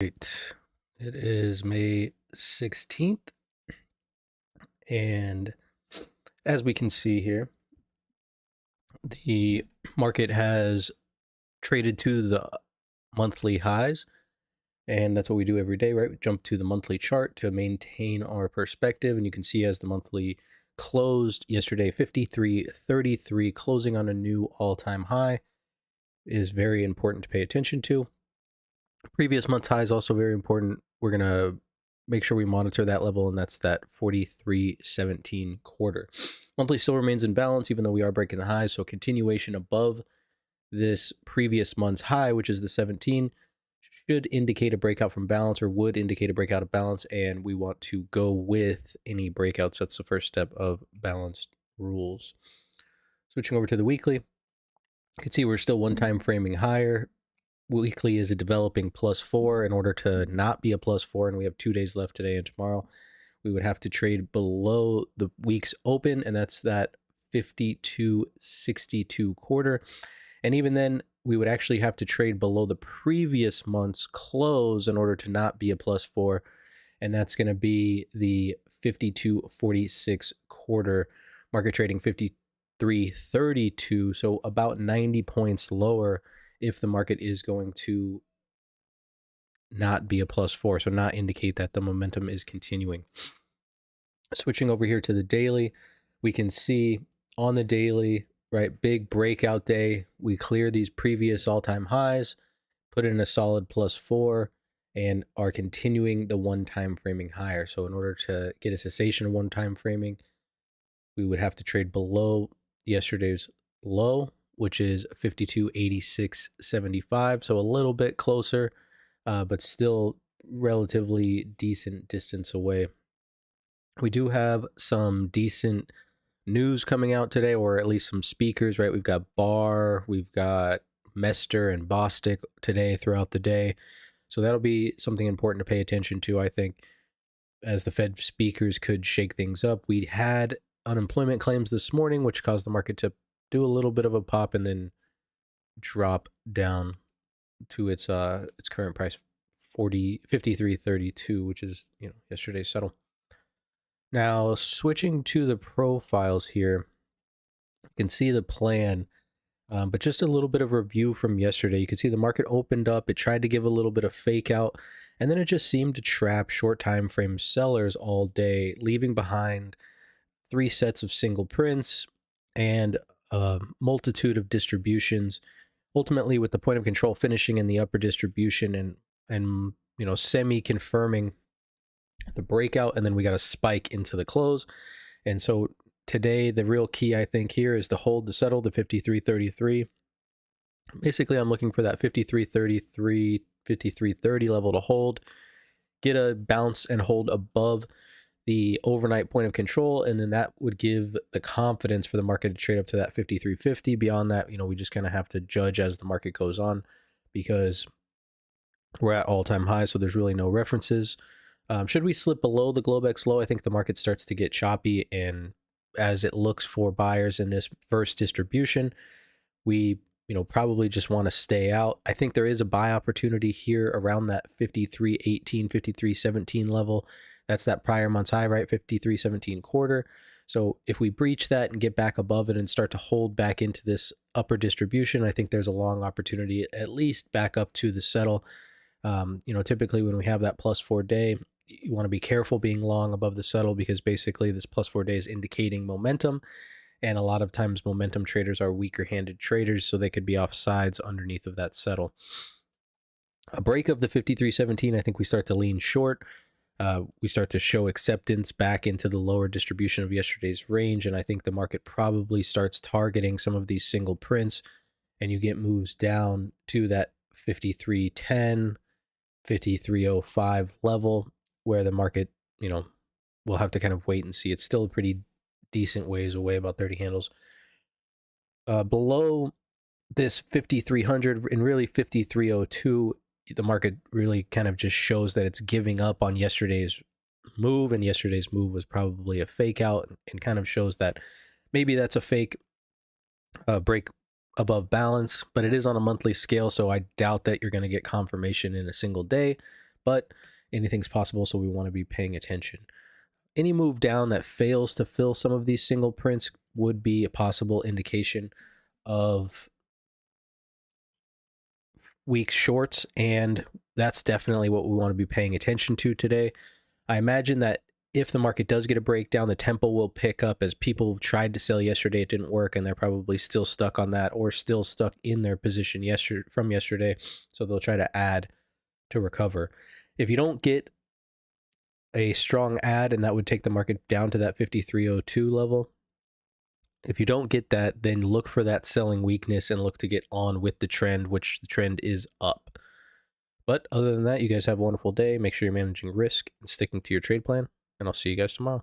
Right. It is May 16th, and as we can see here, the market has traded to the monthly highs, and that's what we do every day, right? We jump to the monthly chart to maintain our perspective, and you can see as the monthly closed yesterday, 53.33, closing on a new all-time high, is very important to pay attention to. Previous month's high is also very important. We're going to make sure we monitor that level, and that's that 43.17 quarter. Monthly still remains in balance, even though we are breaking the highs. So continuation above this previous month's high, which is the 17, should indicate a breakout from balance, or would indicate a breakout of balance, and we want to go with any breakouts. That's the first step of balanced rules. Switching over to the weekly, you can see we're still one time framing higher. Weekly is a developing +4. In order to not be a +4, and we have 2 days left today and tomorrow, we would have to trade below the week's open, and that's that 52.62 quarter. And even then, we would actually have to trade below the previous month's close in order to not be a +4, and that's going to be the 52.46 quarter. Market trading 53.32, so about 90 points lower if the market is going to not be a +4, so not indicate that the momentum is continuing. Switching over here to the daily, we can see on the daily, right, big breakout day. We clear these previous all-time highs, put in a solid +4, and are continuing the one-time framing higher. So in order to get a cessation of one-time framing, we would have to trade below yesterday's low, which is 52.8675, so a little bit closer, but still relatively decent distance away. We do have some decent news coming out today, or at least some speakers, right? We've got Barr, we've got Mester and Bostic today throughout the day. So that'll be something important to pay attention to, I think, as the Fed speakers could shake things up. We had unemployment claims this morning, which caused the market to do a little bit of a pop and then drop down to its current price, 53.32, which is yesterday's settle. Now switching to the profiles here, you can see the plan, but just a little bit of review from yesterday. You can see the market opened up, it tried to give a little bit of fake out, and then it just seemed to trap short time frame sellers all day, leaving behind 3 sets of single prints and a multitude of distributions, ultimately with the point of control finishing in the upper distribution and semi confirming the breakout, and then we got a spike into the close. And so today the real key, I think, here is to hold to settle the 53.33. Basically, I'm looking for that 53.33, 53.30 level to hold, get a bounce and hold above the overnight point of control, and then that would give the confidence for the market to trade up to that 53.50. Beyond that, we just kind of have to judge as the market goes on, because we're at all-time highs, so there's really no references. Should we slip below the Globex low, I think the market starts to get choppy, and as it looks for buyers in this first distribution, we probably just want to stay out. I think there is a buy opportunity here around that 53.18, 53.17 level. That's that prior month's high, right? 53.17 quarter. So if we breach that and get back above it and start to hold back into this upper distribution, I think there's a long opportunity at least back up to the settle. Typically when we have that +4 day, you want to be careful being long above the settle, because basically this +4 day is indicating momentum. And a lot of times momentum traders are weaker handed traders, so they could be off sides underneath of that settle. A break of the 53.17, I think we start to lean short. We start to show acceptance back into the lower distribution of yesterday's range, and I think the market probably starts targeting some of these single prints, and you get moves down to that 53.10, 53.05 level, where the market, we'll have to kind of wait and see. It's still a pretty decent ways away, about 30 handles. Below this 5300 and really 5302, the market really kind of just shows that it's giving up on yesterday's move, and yesterday's move was probably a fake out, and kind of shows that maybe that's a fake break above balance, but it is on a monthly scale, so I doubt that you're going to get confirmation in a single day. but anything's possible, so we want to be paying attention. Any move down that fails to fill some of these single prints would be a possible indication of weak shorts, and that's definitely what we want to be paying attention to today. I imagine that if the market does get a breakdown, the tempo will pick up as people tried to sell yesterday, it didn't work, and they're probably still stuck on that or still stuck in their position from yesterday, so they'll try to add to recover. If you don't get a strong add, and that would take the market down to that 5302 level, if you don't get that, then look for that selling weakness and look to get on with the trend, which the trend is up. But other than that, you guys have a wonderful day. Make sure you're managing risk and sticking to your trade plan, and I'll see you guys tomorrow.